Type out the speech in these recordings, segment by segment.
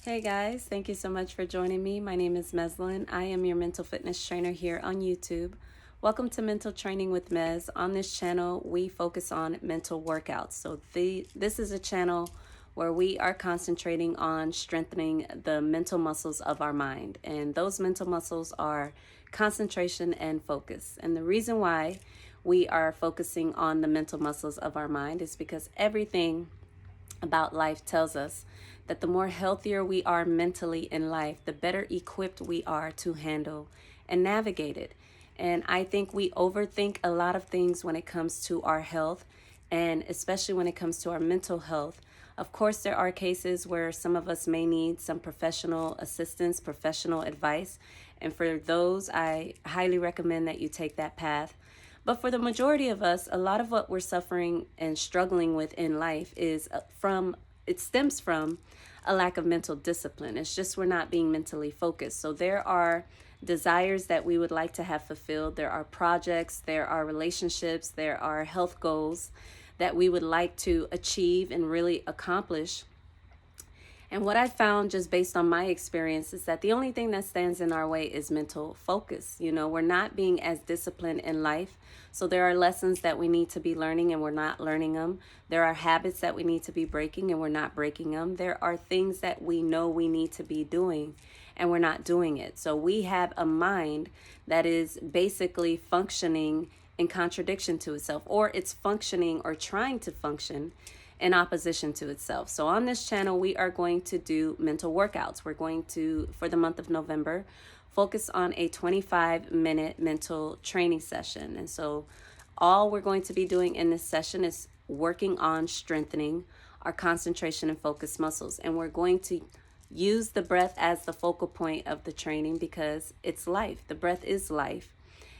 Hey guys, thank you so much for joining me. My name is Meslin. I am your mental fitness trainer here on YouTube. Welcome to Mental Training with Mez. On this channel, we focus on mental workouts. This is a channel where we are concentrating on strengthening the mental muscles of our mind. And those mental muscles are concentration and focus. And the reason why we are focusing on the mental muscles of our mind is because everything about life tells us that the more healthier we are mentally in life, the better equipped we are to handle and navigate it. And I think we overthink a lot of things when it comes to our health, and especially when it comes to our mental health. Of course, there are cases where some of us may need some professional assistance, professional advice. And for those, I highly recommend that you take that path. But for the majority of us, a lot of what we're suffering and struggling with in life it stems from a lack of mental discipline. It's just we're not being mentally focused. So there are desires that we would like to have fulfilled. There are projects, there are relationships, there are health goals that we would like to achieve and really accomplish. And what I found just based on my experience is that the only thing that stands in our way is mental focus. We're not being as disciplined in life. So there are lessons that we need to be learning and we're not learning them. There are habits that we need to be breaking and we're not breaking them. There are things that we know we need to be doing and we're not doing it. So we have a mind that is basically functioning in contradiction to itself, or it's functioning or trying to function in opposition to itself. So on this channel, we are going to do mental workouts. We're going to, for the month of November, focus on a 25-minute mental training session. And so all we're going to be doing in this session is working on strengthening our concentration and focus muscles. And we're going to use the breath as the focal point of the training because it's life. The breath is life.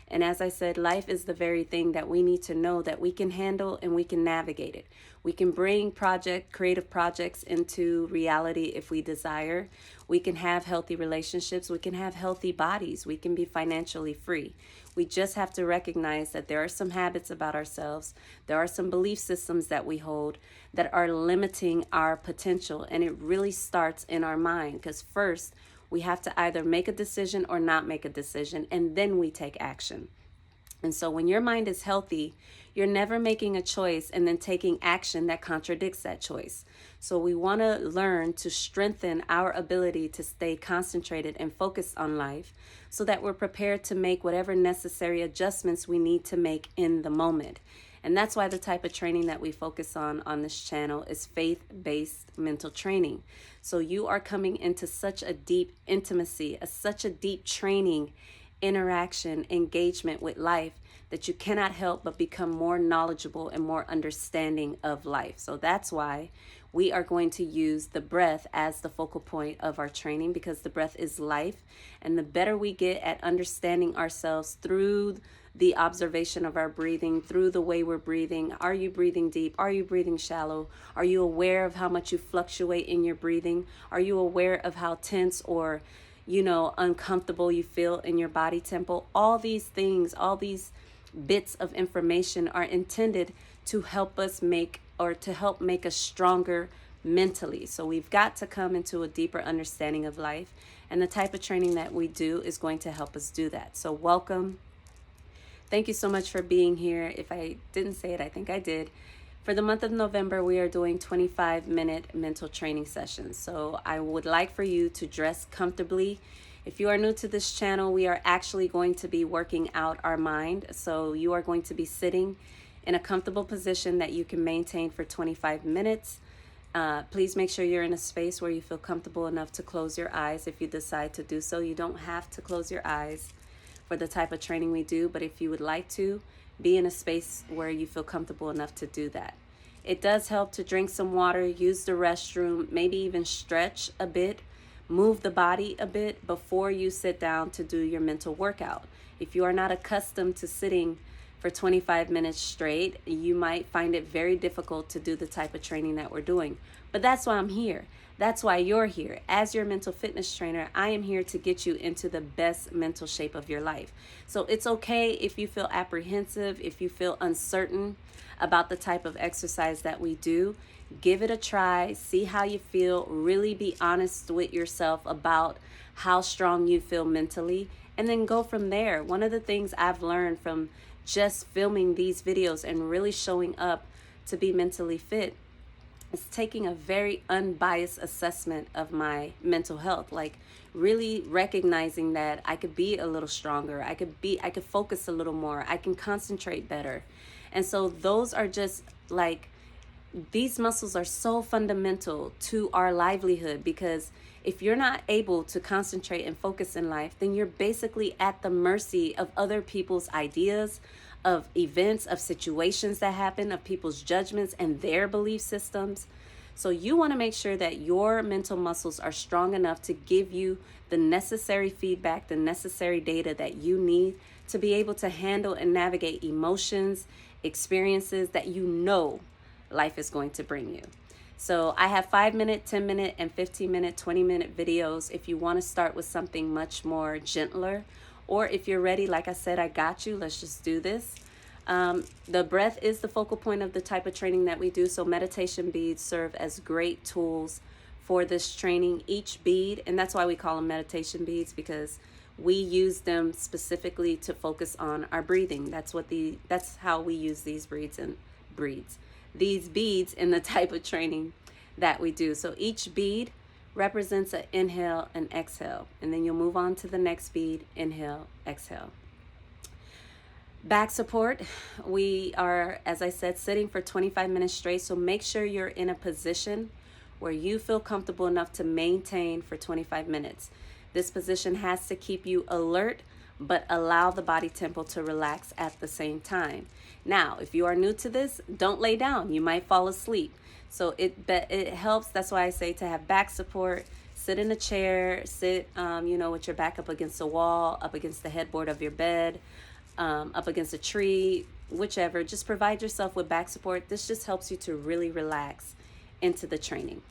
And as I said, life is the very thing that we need to know that we can handle and we can navigate it. We can bring creative projects into reality if we desire. We can have healthy relationships. We can have healthy bodies. We can be financially free. We just have to recognize that there are some habits about ourselves. There are some belief systems that we hold that are limiting our potential. And it really starts in our mind because first, we have to either make a decision or not make a decision, and then we take action. And so when your mind is healthy, you're never making a choice and then taking action that contradicts that choice. So we want to learn to strengthen our ability to stay concentrated and focused on life so that we're prepared to make whatever necessary adjustments we need to make in the moment. And that's why the type of training that we focus on this channel is faith-based mental training. So you are coming into such a deep intimacy, such a deep training, interaction, engagement with life that you cannot help but become more knowledgeable and more understanding of life. So that's why we are going to use the breath as the focal point of our training because the breath is life. And the better we get at understanding ourselves through the observation of our breathing, through the way we're breathing. Are you breathing deep? Are you breathing shallow? Are you aware of how much you fluctuate in your breathing? Are you aware of how tense or uncomfortable you feel in your body tempo? All these things, all these bits of information are intended to help us make us stronger mentally. So we've got to come into a deeper understanding of life. And the type of training that we do is going to help us do that. So welcome. Thank you so much for being here. If I didn't say it, I think I did. For the month of November, we are doing 25-minute mental training sessions. So I would like for you to dress comfortably. If you are new to this channel, we are actually going to be working out our mind. So you are going to be sitting in a comfortable position that you can maintain for 25 minutes. Please make sure you're in a space where you feel comfortable enough to close your eyes if you decide to do so. You don't have to close your eyes for the type of training we do, but if you would like to, be in a space where you feel comfortable enough to do that. It does help to drink some water, use the restroom, maybe even stretch a bit, move the body a bit before you sit down to do your mental workout. If you are not accustomed to sitting for 25 minutes straight, you might find it very difficult to do the type of training that we're doing. But that's why I'm here. That's why you're here. As your mental fitness trainer, I am here to get you into the best mental shape of your life. So it's okay if you feel apprehensive, if you feel uncertain about the type of exercise that we do. Give it a try, see how you feel, really be honest with yourself about how strong you feel mentally, and then go from there. One of the things I've learned from just filming these videos and really showing up to be mentally fit is taking a very unbiased assessment of my mental health, like really recognizing that I could be a little stronger, I could focus a little more, I can concentrate better. And so those are just like, these muscles are so fundamental to our livelihood, because if you're not able to concentrate and focus in life, then you're basically at the mercy of other people's ideas, of events, of situations that happen, of people's judgments and their belief systems. So you want to make sure that your mental muscles are strong enough to give you the necessary feedback, the necessary data that you need to be able to handle and navigate emotions, experiences that you know life is going to bring you. So I have 5-minute, 10-minute, and 15-minute, 20-minute videos if you want to start with something much more gentler. Or if you're ready, like I said, I got you. Let's just do this. The breath is the focal point of the type of training that we do. So meditation beads serve as great tools for this training. Each bead, and that's why we call them meditation beads, because we use them specifically to focus on our breathing. That's how we use these these beads in the type of training that we do. So each bead represents an inhale and exhale, and then you'll move on to the next bead. Inhale, exhale. Back support, we are, as I said, sitting for 25 minutes straight. So make sure you're in a position where you feel comfortable enough to maintain for 25 minutes. This position has to keep you alert, but allow the body tempo to relax at the same time. Now, if you are new to this, don't lay down. You might fall asleep. So it helps. That's why I say to have back support. Sit in a chair, sit, with your back up against the wall, up against the headboard of your bed, up against a tree, whichever. Just provide yourself with back support. This just helps you to really relax into the training.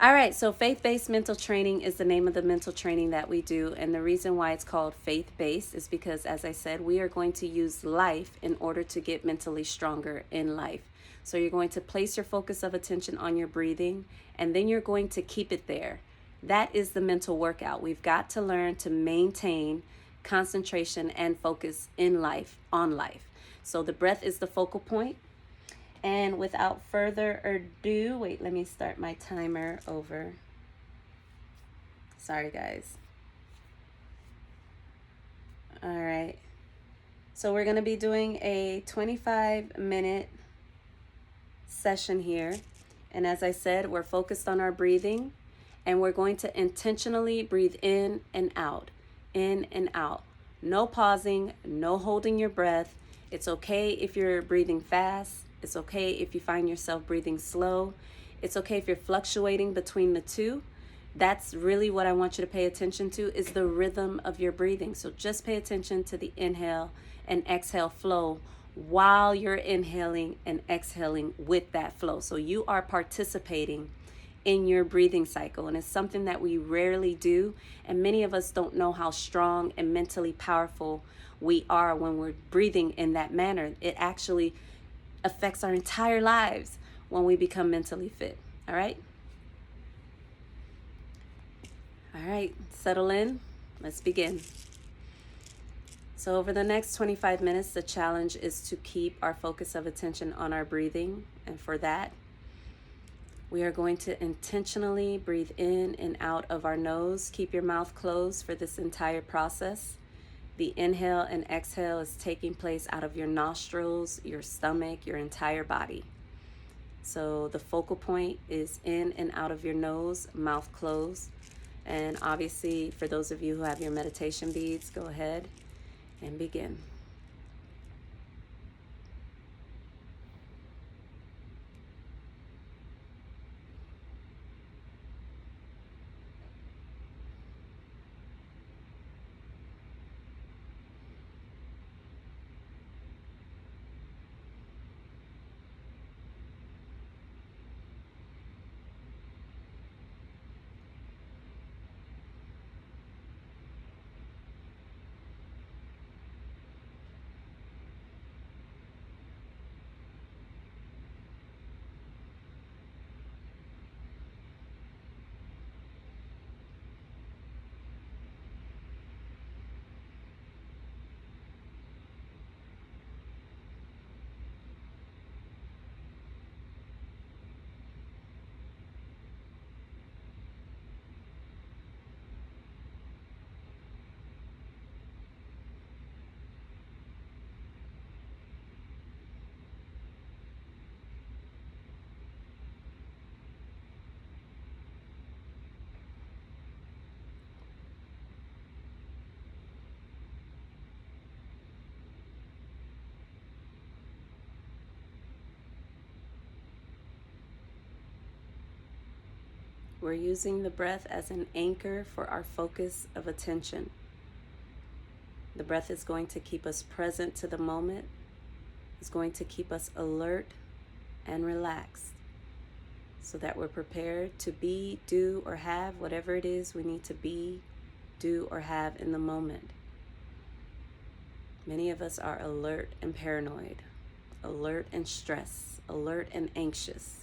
All right, so faith-based mental training is the name of the mental training that we do. And the reason why it's called faith-based is because, as I said, we are going to use life in order to get mentally stronger in life. So you're going to place your focus of attention on your breathing, and then you're going to keep it there. That is the mental workout. We've got to learn to maintain concentration and focus in life, on life. So the breath is the focal point. And without further ado, wait, let me start my timer over. Sorry, guys. All right. So we're going to be doing a 25-minute session here. And as I said, we're focused on our breathing, and we're going to intentionally breathe in and out, in and out. No pausing, no holding your breath. It's okay if you're breathing fast. It's okay if you find yourself breathing slow. It's okay if you're fluctuating between the two. That's really what I want you to pay attention to, is the rhythm of your breathing. So just pay attention to the inhale and exhale flow while you're inhaling and exhaling with that flow. So you are participating in your breathing cycle, and it's something that we rarely do, and many of us don't know how strong and mentally powerful we are when we're breathing in that manner. It actually affects our entire lives when we become mentally fit. All right, settle in. Let's begin. So over the next 25 minutes, the challenge is to keep our focus of attention on our breathing. And for that, we are going to intentionally breathe in and out of our nose. Keep your mouth closed for this entire process. The inhale and exhale is taking place out of your nostrils, your stomach, your entire body. So the focal point is in and out of your nose, mouth closed. And obviously, for those of you who have your meditation beads, go ahead and begin. We're using the breath as an anchor for our focus of attention. The breath is going to keep us present to the moment. It's going to keep us alert and relaxed so that we're prepared to be, do, or have whatever it is we need to be, do, or have in the moment. Many of us are alert and paranoid, alert and stressed, alert and anxious.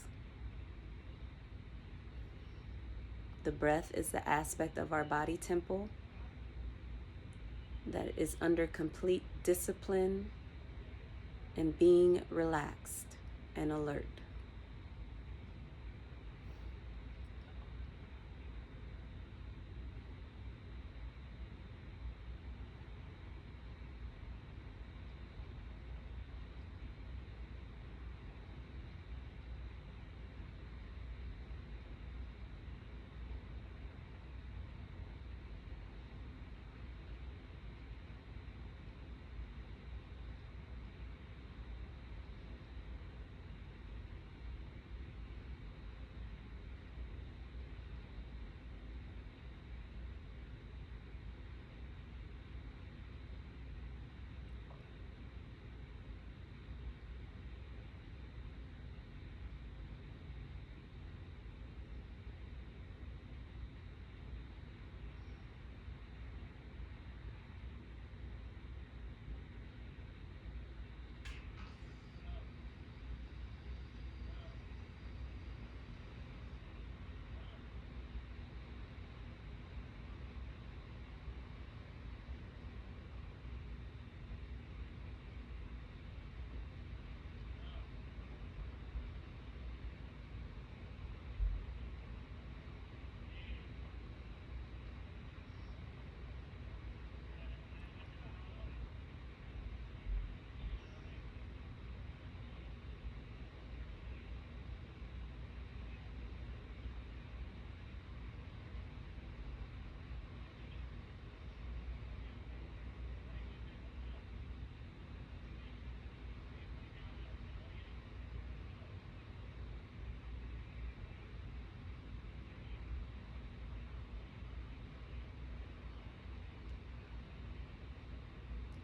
The breath is the aspect of our body temple that is under complete discipline and being relaxed and alert.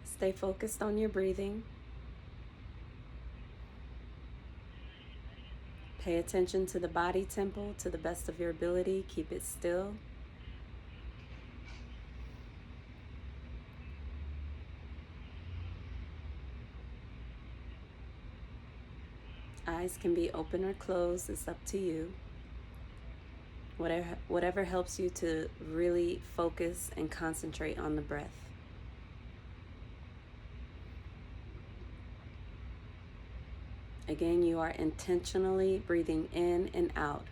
Stay focused on your breathing. Pay attention to the body temple to the best of your ability. Keep it still. Eyes can be open or closed. It's up to you. Whatever helps you to really focus and concentrate on the breath. Again, you are intentionally breathing in and out.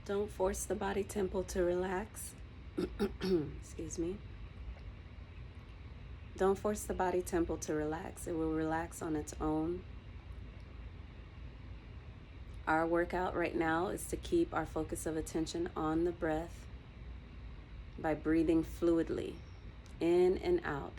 Don't force the body temple to relax. Excuse me. Don't force the body temple to relax. It will relax on its own. Our workout right now is to keep our focus of attention on the breath by breathing fluidly in and out.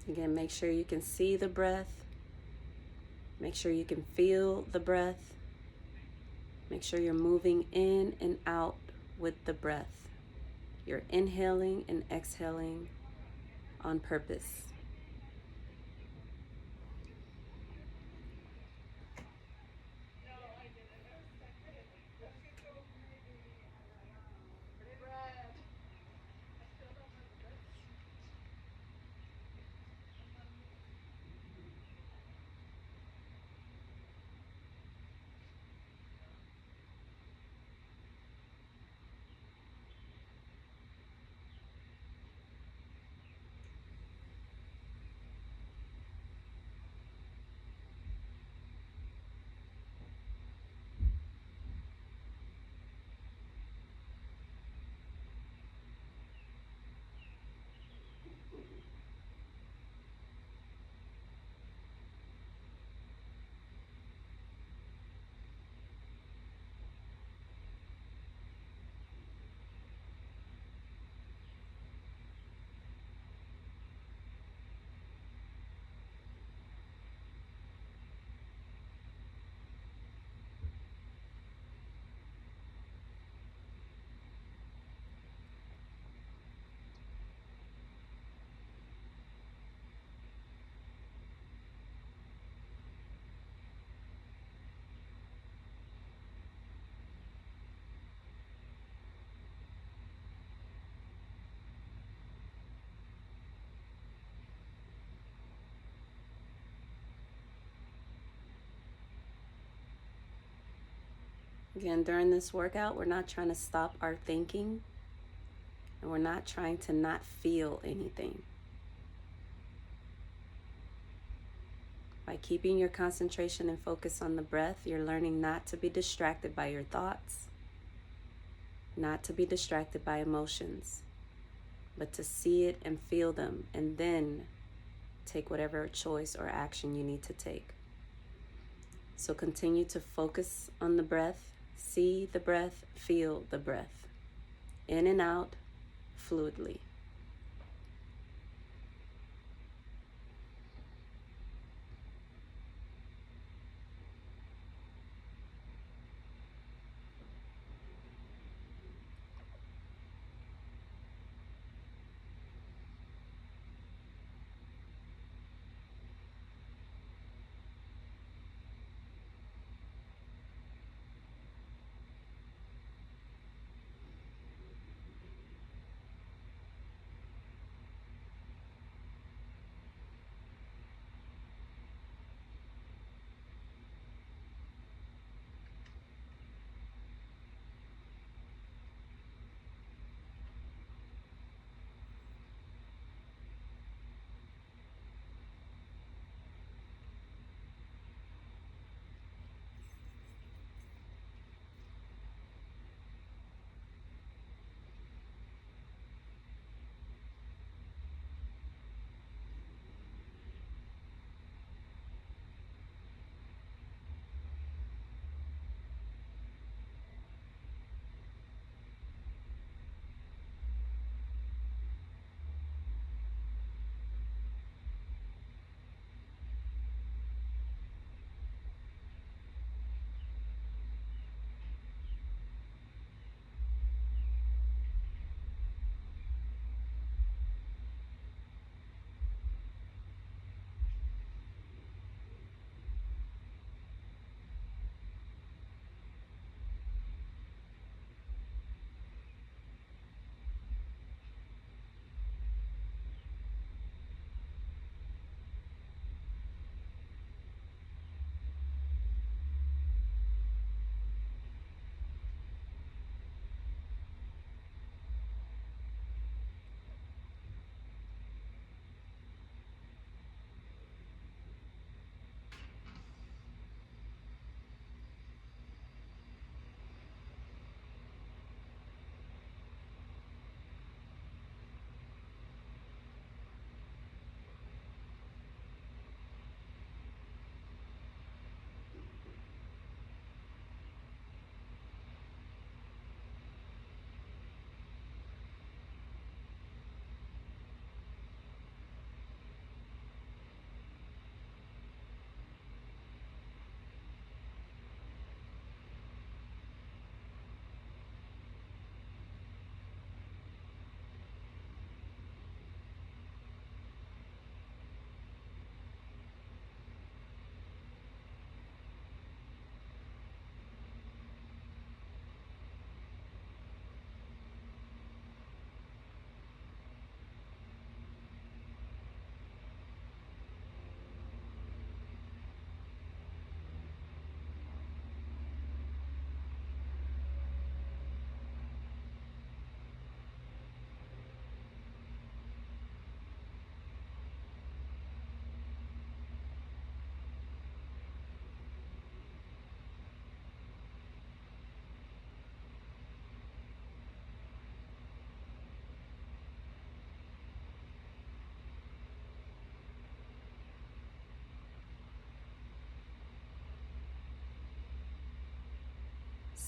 Again, make sure you can see the breath. Make sure you can feel the breath. Make sure you're moving in and out with the breath. You're inhaling and exhaling on purpose. Again, during this workout, we're not trying to stop our thinking, and we're not trying to not feel anything. By keeping your concentration and focus on the breath, you're learning not to be distracted by your thoughts, not to be distracted by emotions, but to see it and feel them, and then take whatever choice or action you need to take. So continue to focus on the breath, see the breath, feel the breath, in and out, fluidly.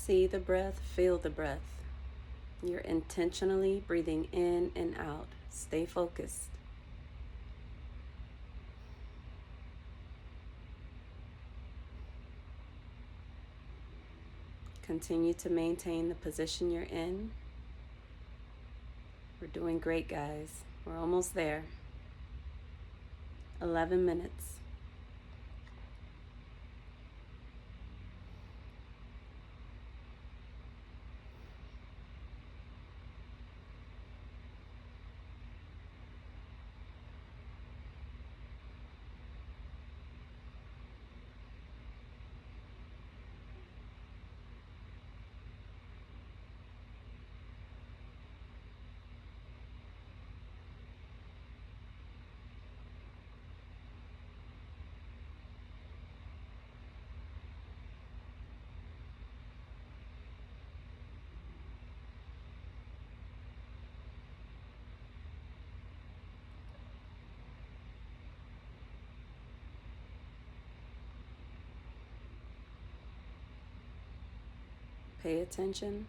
See the breath, feel the breath. You're intentionally breathing in and out. Stay focused. Continue to maintain the position you're in. We're doing great, guys. We're almost there. 11 minutes. Pay attention.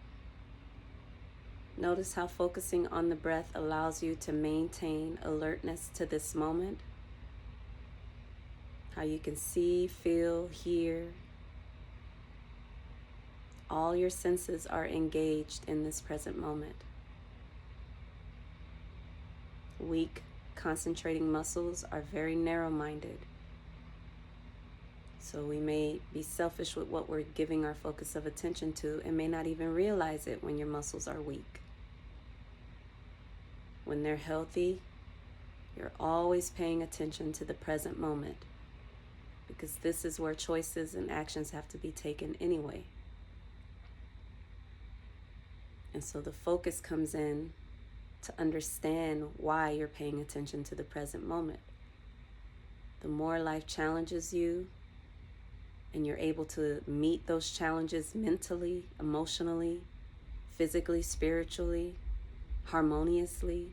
Notice how focusing on the breath allows you to maintain alertness to this moment. How you can see, feel, hear. All your senses are engaged in this present moment. Weak, concentrating muscles are very narrow-minded. So we may be selfish with what we're giving our focus of attention to and may not even realize it when your muscles are weak. When they're healthy, you're always paying attention to the present moment, because this is where choices and actions have to be taken anyway. And so the focus comes in to understand why you're paying attention to the present moment. The more life challenges you and you're able to meet those challenges mentally, emotionally, physically, spiritually, harmoniously,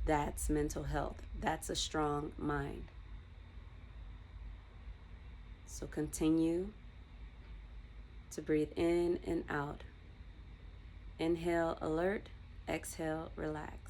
that's mental health. That's a strong mind. So continue to breathe in and out. Inhale, alert. Exhale, relax.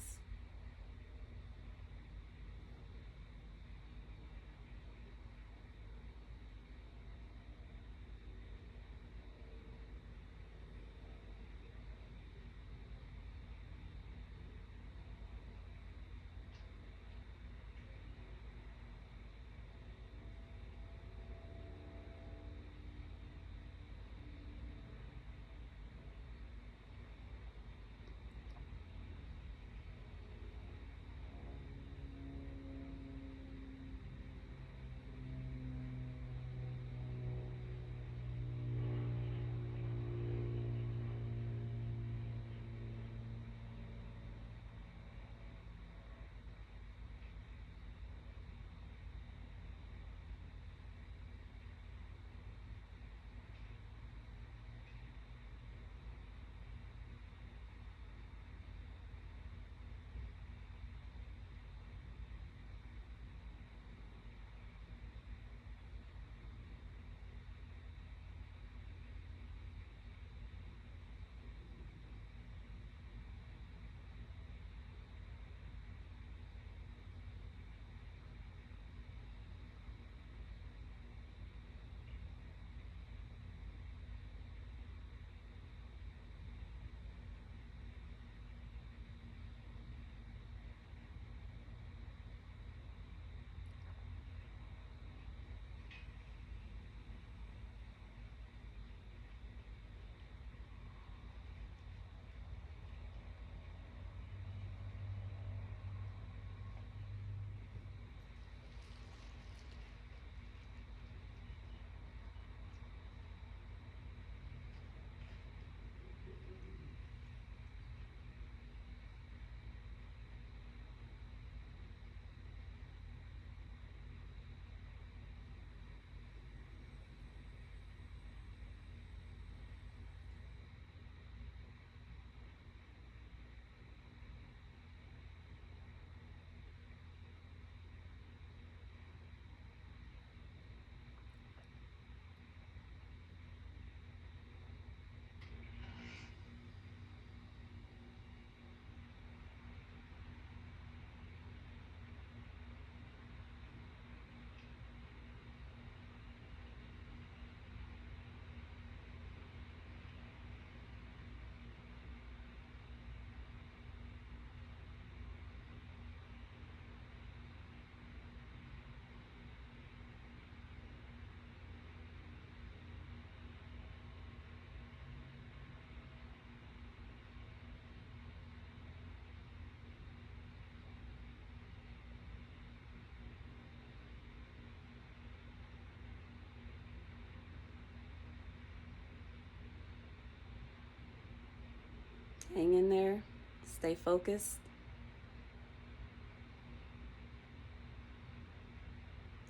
Hang in there. Stay focused.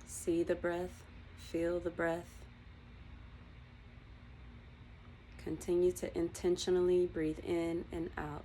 See the breath. Feel the breath. Continue to intentionally breathe in and out.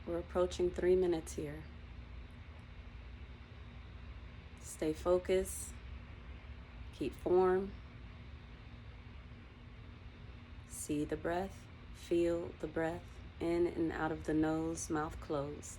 We're approaching 3 minutes here. Stay focused. Keep form. See the breath. Feel the breath in and out of the nose, mouth closed.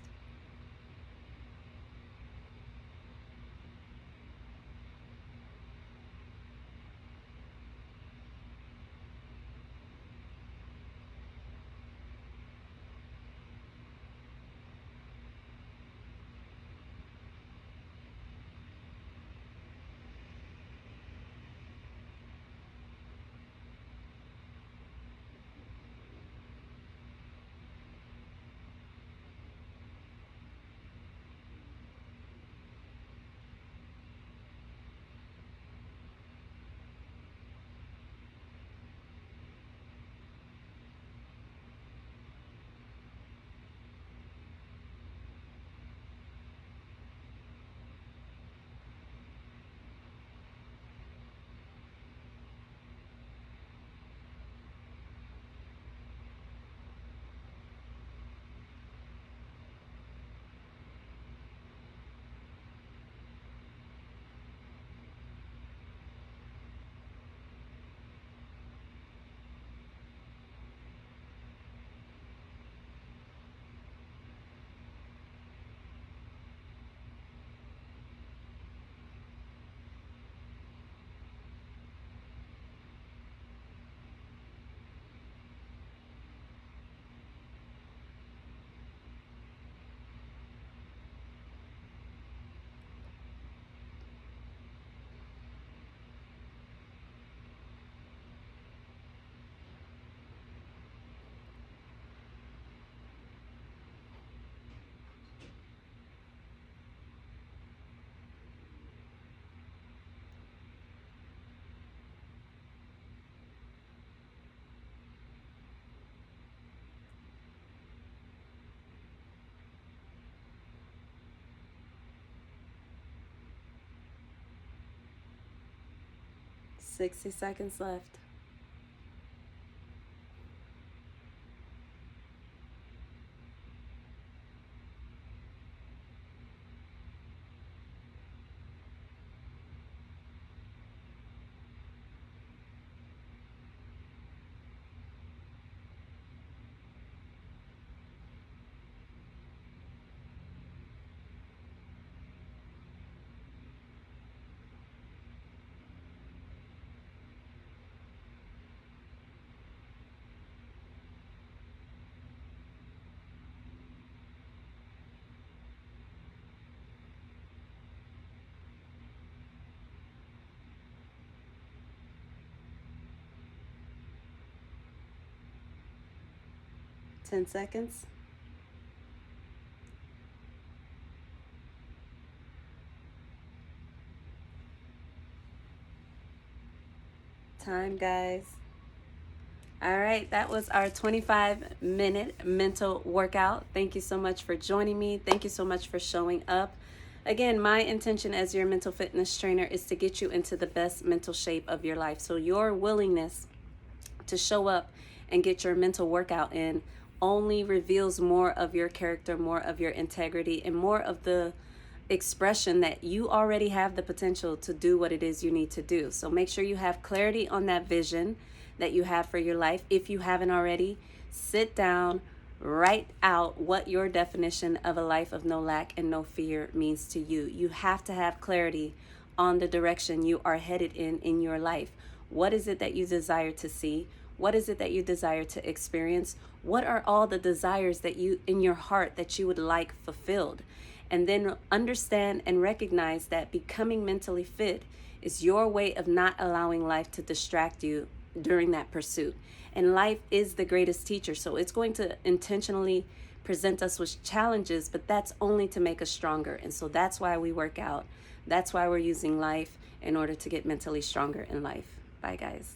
Sixty seconds left. 10 seconds. Time, guys. All right, that was our 25-minute mental workout. Thank you so much for joining me. Thank you so much for showing up. Again, my intention as your mental fitness trainer is to get you into the best mental shape of your life. So your willingness to show up and get your mental workout in only reveals more of your character, more of your integrity, and more of the expression that you already have the potential to do what it is you need to do. So make sure you have clarity on that vision that you have for your life. If you haven't already, sit down, write out what your definition of a life of no lack and no fear means to you. You have to have clarity on the direction you are headed in your life. What is it that you desire to see? What is it that you desire to experience? What are all the desires that you in your heart that you would like fulfilled? And then understand and recognize that becoming mentally fit is your way of not allowing life to distract you during that pursuit. And life is the greatest teacher, so it's going to intentionally present us with challenges, but that's only to make us stronger. And so that's why we work out. That's why we're using life in order to get mentally stronger in life. Bye, guys.